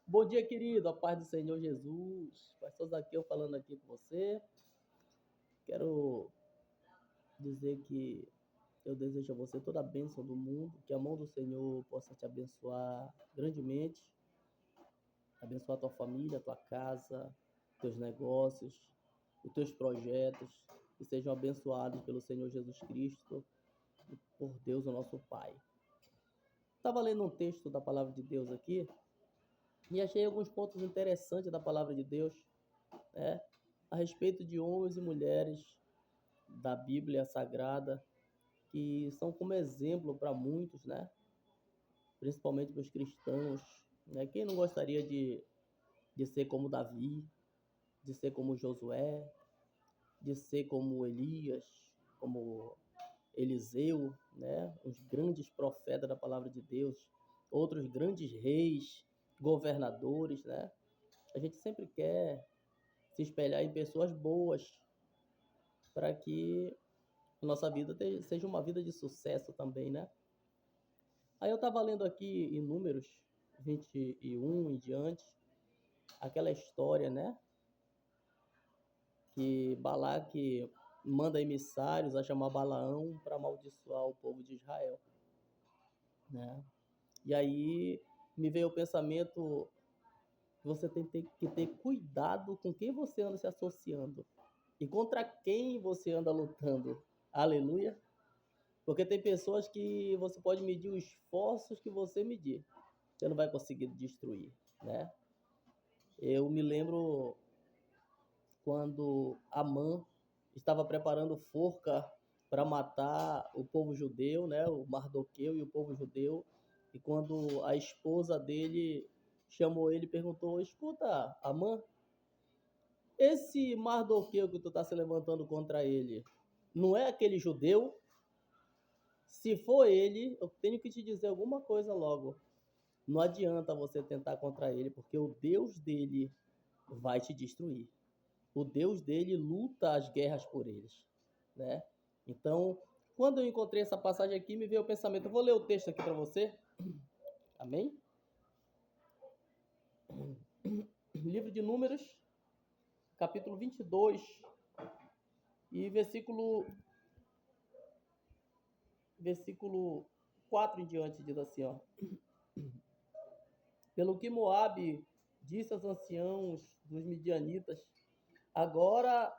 Bom dia, querido. A paz do Senhor Jesus. Pastor Zaqueu falando aqui com você. Quero dizer que eu desejo a você toda a bênção do mundo, que a mão do Senhor possa te abençoar grandemente, abençoar a tua família, a tua casa, teus negócios, os teus projetos, que sejam abençoados pelo Senhor Jesus Cristo e por Deus, o nosso Pai. Estava lendo um texto da palavra de Deus aqui e achei alguns pontos interessantes da palavra de Deus, né, a respeito de homens e mulheres da Bíblia Sagrada, que são como exemplo para muitos, né? Principalmente para os cristãos. Né? Quem não gostaria de ser como Davi, de ser como Josué, de ser como Elias, como Eliseu, né? Os grandes profetas da palavra de Deus, outros grandes reis, governadores, né? A gente sempre quer se espelhar em pessoas boas para que a nossa vida seja uma vida de sucesso também, né? Aí eu estava lendo aqui em Números 21 em diante, aquela história, né? Que Balaque manda emissários a chamar Balaão para amaldiçoar o povo de Israel, né? E aí me veio o pensamento que você tem que ter cuidado com quem você anda se associando e contra quem você anda lutando. Aleluia! Porque tem pessoas que você pode medir os esforços que você medir, você não vai conseguir destruir, né? Eu me lembro quando Amã estava preparando forca para matar o povo judeu, né? O Mardoqueu e o povo judeu. E quando a esposa dele chamou ele e perguntou: Escuta, Amã, esse Mardoqueu que tu está se levantando contra ele, não é aquele judeu? Se for ele, eu tenho que te dizer alguma coisa logo. Não adianta você tentar contra ele, porque o Deus dele vai te destruir. O Deus dele luta as guerras por eles, né? Então, quando eu encontrei essa passagem aqui, me veio o pensamento, eu vou ler o texto aqui para você. Amém? Livro de Números, capítulo 22 e versículo 4 em diante, diz assim, ó. Pelo que Moabe disse aos anciãos dos midianitas: Agora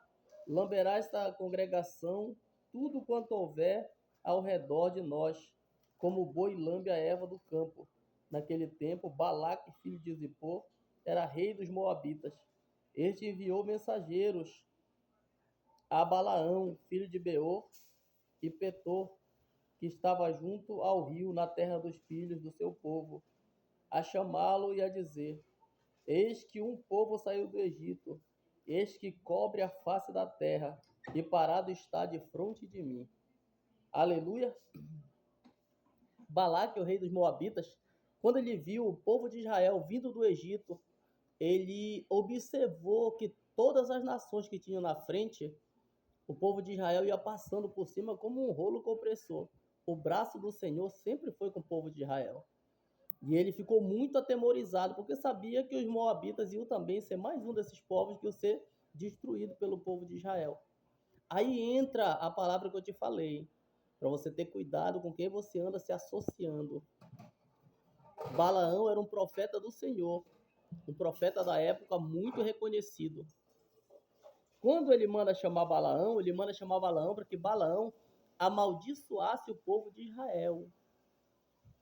lamberá esta congregação tudo quanto houver ao redor de nós, como o boi lambe a erva do campo. Naquele tempo, Balaque, filho de Zippor, era rei dos Moabitas. Este enviou mensageiros a Balaão, filho de Beor, e Petor, que estava junto ao rio, na terra dos filhos do seu povo, a chamá-lo e a dizer: Eis que um povo saiu do Egito, eis que cobre a face da terra, e parado está defronte de mim. Aleluia! Balaque, o rei dos Moabitas, quando ele viu o povo de Israel vindo do Egito, ele observou que todas as nações que tinham na frente, o povo de Israel ia passando por cima como um rolo compressor. O braço do Senhor sempre foi com o povo de Israel. E ele ficou muito atemorizado, porque sabia que os moabitas iam também ser mais um desses povos que iam ser destruído pelo povo de Israel. Aí entra a palavra que eu te falei, para você ter cuidado com quem você anda se associando. Balaão era um profeta do Senhor, um profeta da época muito reconhecido. Quando ele manda chamar Balaão para que Balaão amaldiçoasse o povo de Israel,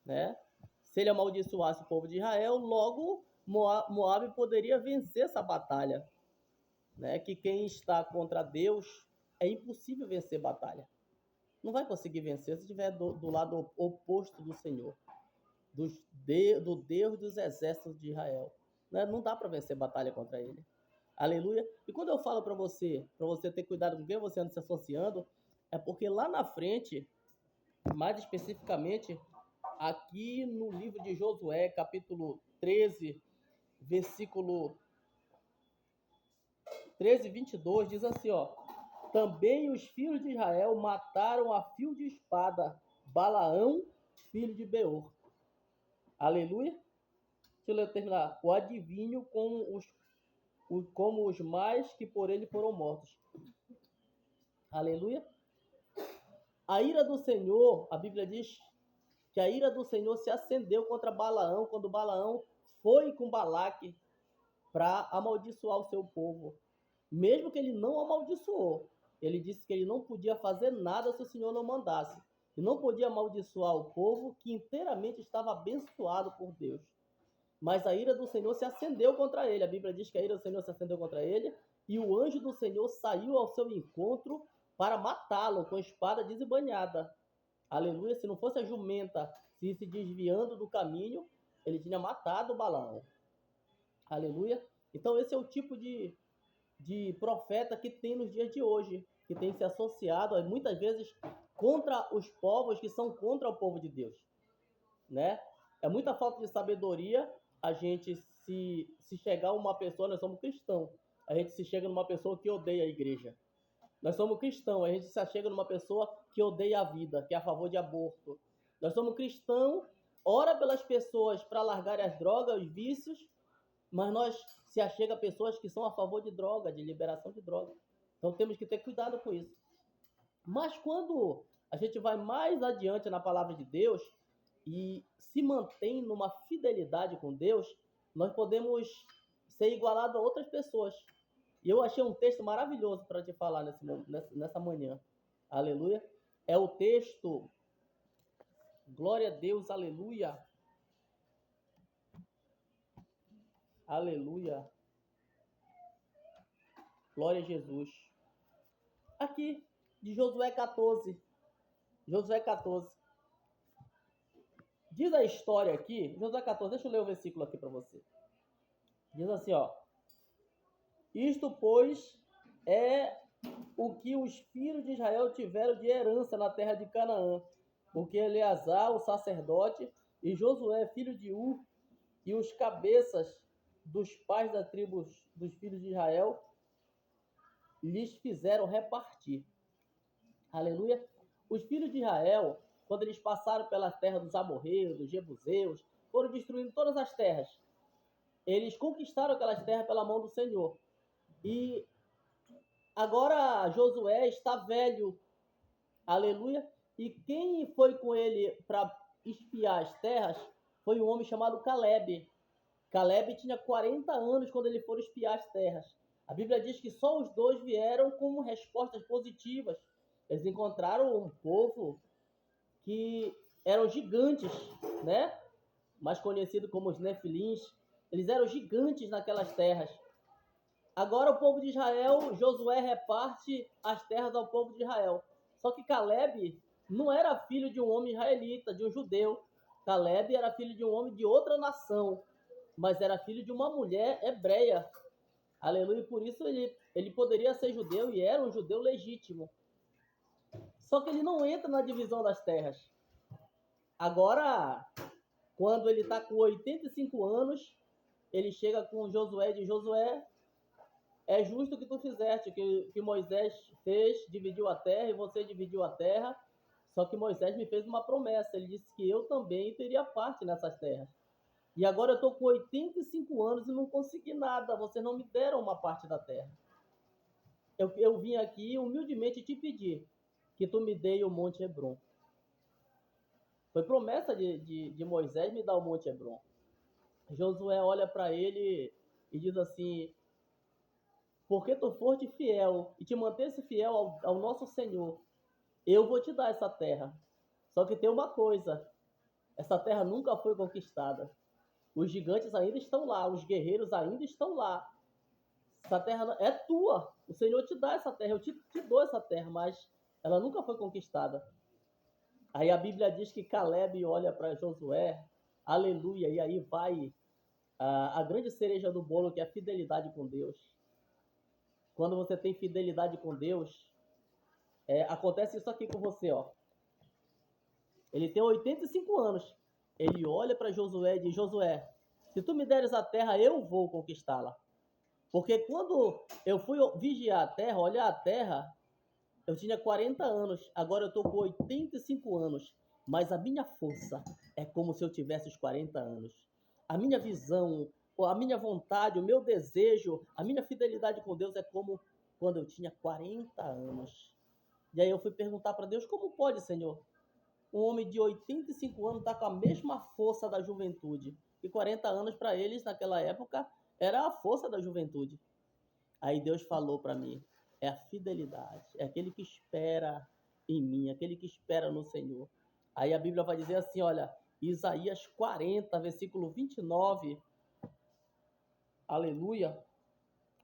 né? Se ele amaldiçoasse o povo de Israel, logo Moabe poderia vencer essa batalha, né? Que quem está contra Deus é impossível vencer batalha. Não vai conseguir vencer se estiver do lado oposto do Senhor, do Deus dos exércitos de Israel. Né? Não dá para vencer batalha contra ele. Aleluia. E quando eu falo para você ter cuidado com quem você anda se associando, é porque lá na frente, mais especificamente, aqui no livro de Josué, capítulo 13, versículo 13, 22, diz assim, ó: Também os filhos de Israel mataram a fio de espada Balaão, filho de Beor. Aleluia. Deixa eu terminar. O adivinho como os mais que por ele foram mortos. Aleluia. A ira do Senhor, a Bíblia diz que a ira do Senhor se acendeu contra Balaão, quando Balaão foi com Balaque para amaldiçoar o seu povo. Mesmo que ele não amaldiçoou, ele disse que ele não podia fazer nada se o Senhor não mandasse. E não podia amaldiçoar o povo que inteiramente estava abençoado por Deus. Mas a ira do Senhor se acendeu contra ele. A Bíblia diz que a ira do Senhor se acendeu contra ele e o anjo do Senhor saiu ao seu encontro para matá-lo com espada desembainhada. Aleluia. Se não fosse a jumenta se desviando do caminho, ele tinha matado Balaão. Aleluia. Então esse é o tipo de profeta que tem nos dias de hoje, que tem se associado muitas vezes contra os povos que são contra o povo de Deus, né? É muita falta de sabedoria a gente se chegar a uma pessoa, nós somos cristãos, a gente se chega numa pessoa que odeia a igreja. Nós somos cristãos, a gente se chega numa pessoa que odeia a vida, que é a favor de aborto. Nós somos cristãos, ora pelas pessoas para largarem as drogas, os vícios, mas nós se achega a pessoas que são a favor de droga, de liberação de droga. Então temos que ter cuidado com isso. Mas quando a gente vai mais adiante na palavra de Deus e se mantém numa fidelidade com Deus, nós podemos ser igualados a outras pessoas. E eu achei um texto maravilhoso para te falar nessa manhã. Aleluia. É o texto, glória a Deus, aleluia. Aleluia. Glória a Jesus. Aqui, de Josué 14. Josué 14. Diz a história aqui, Josué 14, deixa eu ler o versículo aqui para você. Diz assim, ó. Isto, pois, é o que os filhos de Israel tiveram de herança na terra de Canaã, porque Eleazar, o sacerdote, e Josué, filho de Ur, e os cabeças dos pais das tribos dos filhos de Israel, lhes fizeram repartir. Aleluia. Os filhos de Israel, quando eles passaram pelas terras dos amorreus, dos jebuseus, foram destruindo todas as terras. Eles conquistaram aquelas terras pela mão do Senhor. E agora Josué está velho. Aleluia. E quem foi com ele para espiar as terras foi um homem chamado Caleb. Caleb tinha 40 anos quando ele foi espiar as terras. A Bíblia diz que só os dois vieram com respostas positivas. Eles encontraram um povo que eram gigantes, né? Mais conhecido como os Nefilins. Eles eram gigantes naquelas terras. Agora o povo de Israel, Josué reparte as terras ao povo de Israel. Só que Caleb não era filho de um homem israelita, de um judeu. Caleb era filho de um homem de outra nação, mas era filho de uma mulher hebreia. Aleluia, e por isso ele poderia ser judeu e era um judeu legítimo. Só que ele não entra na divisão das terras. Agora, quando ele está com 85 anos, ele chega com Josué e diz: Josué, é justo o que tu fizeste, que Moisés fez, dividiu a terra e você dividiu a terra. Só que Moisés me fez uma promessa, ele disse que eu também teria parte nessas terras. E agora eu estou com 85 anos e não consegui nada, vocês não me deram uma parte da terra. Eu vim aqui humildemente te pedir que tu me dê o Monte Hebron. Foi promessa de Moisés me dar o Monte Hebron. Josué olha para ele e diz assim: porque tu foste fiel e te mantesse fiel ao nosso Senhor, eu vou te dar essa terra. Só que tem uma coisa, essa terra nunca foi conquistada. Os gigantes ainda estão lá, os guerreiros ainda estão lá. Essa terra é tua, o Senhor te dá essa terra, eu te dou essa terra, mas ela nunca foi conquistada. Aí a Bíblia diz que Caleb olha para Josué, aleluia, e aí vai a grande cereja do bolo, que é a fidelidade com Deus. Quando você tem fidelidade com Deus, acontece isso aqui com você, ó. Ele tem 85 anos. Ele olha para Josué e diz: Josué, se tu me deres a terra, eu vou conquistá-la. Porque quando eu fui vigiar a terra, olhar a terra, eu tinha 40 anos. Agora eu estou com 85 anos. Mas a minha força é como se eu tivesse os 40 anos. a minha visão, a minha vontade, o meu desejo, a minha fidelidade com Deus é como quando eu tinha 40 anos. E aí eu fui perguntar para Deus, como pode, Senhor? Um homem de 85 anos está com a mesma força da juventude. E 40 anos para eles, naquela época, era a força da juventude. Aí Deus falou para mim, é a fidelidade, é aquele que espera em mim, aquele que espera no Senhor. Aí a Bíblia vai dizer assim, olha, Isaías 40, versículo 29, aleluia,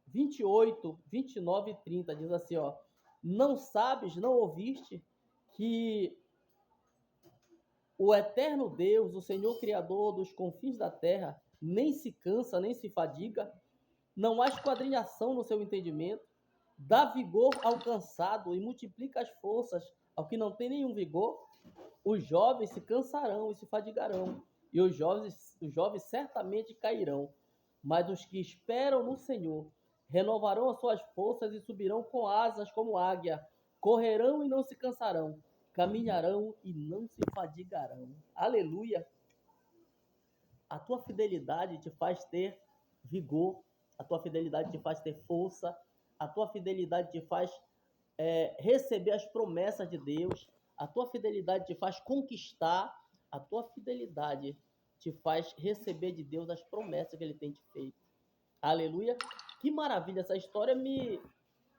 28, 29 e 30, diz assim, ó, não sabes, não ouviste que o eterno Deus, o Senhor Criador dos confins da terra, nem se cansa, nem se fadiga, não há esquadrinhação no seu entendimento, dá vigor ao cansado e multiplica as forças ao que não tem nenhum vigor. Os jovens se cansarão e se fadigarão, e os jovens certamente cairão. Mas os que esperam no Senhor renovarão as suas forças e subirão com asas como águia, correrão e não se cansarão, caminharão e não se fadigarão. Aleluia! A tua fidelidade te faz ter vigor, a tua fidelidade te faz ter força, a tua fidelidade te faz receber as promessas de Deus, a tua fidelidade te faz conquistar, a tua fidelidade te faz receber de Deus as promessas que Ele tem te feito. Aleluia! Que maravilha! Essa história me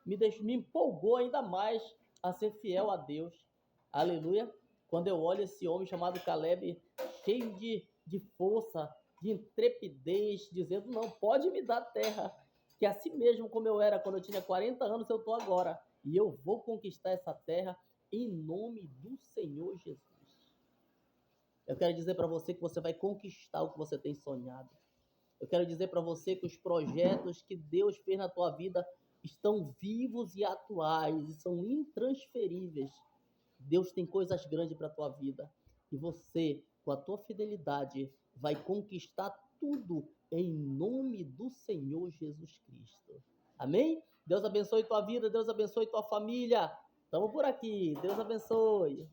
empolgou ainda mais a ser fiel a Deus. Aleluia! Quando eu olho esse homem chamado Caleb, cheio de força, de intrepidez, dizendo, não, pode me dar terra, que assim mesmo como eu era quando eu tinha 40 anos, eu estou agora. E eu vou conquistar essa terra em nome do Senhor Jesus. Eu quero dizer para você que você vai conquistar o que você tem sonhado. Eu quero dizer para você que os projetos que Deus fez na tua vida estão vivos e atuais e são intransferíveis. Deus tem coisas grandes para a tua vida. E você, com a tua fidelidade, vai conquistar tudo em nome do Senhor Jesus Cristo. Amém? Deus abençoe tua vida, Deus abençoe tua família. Estamos por aqui. Deus abençoe.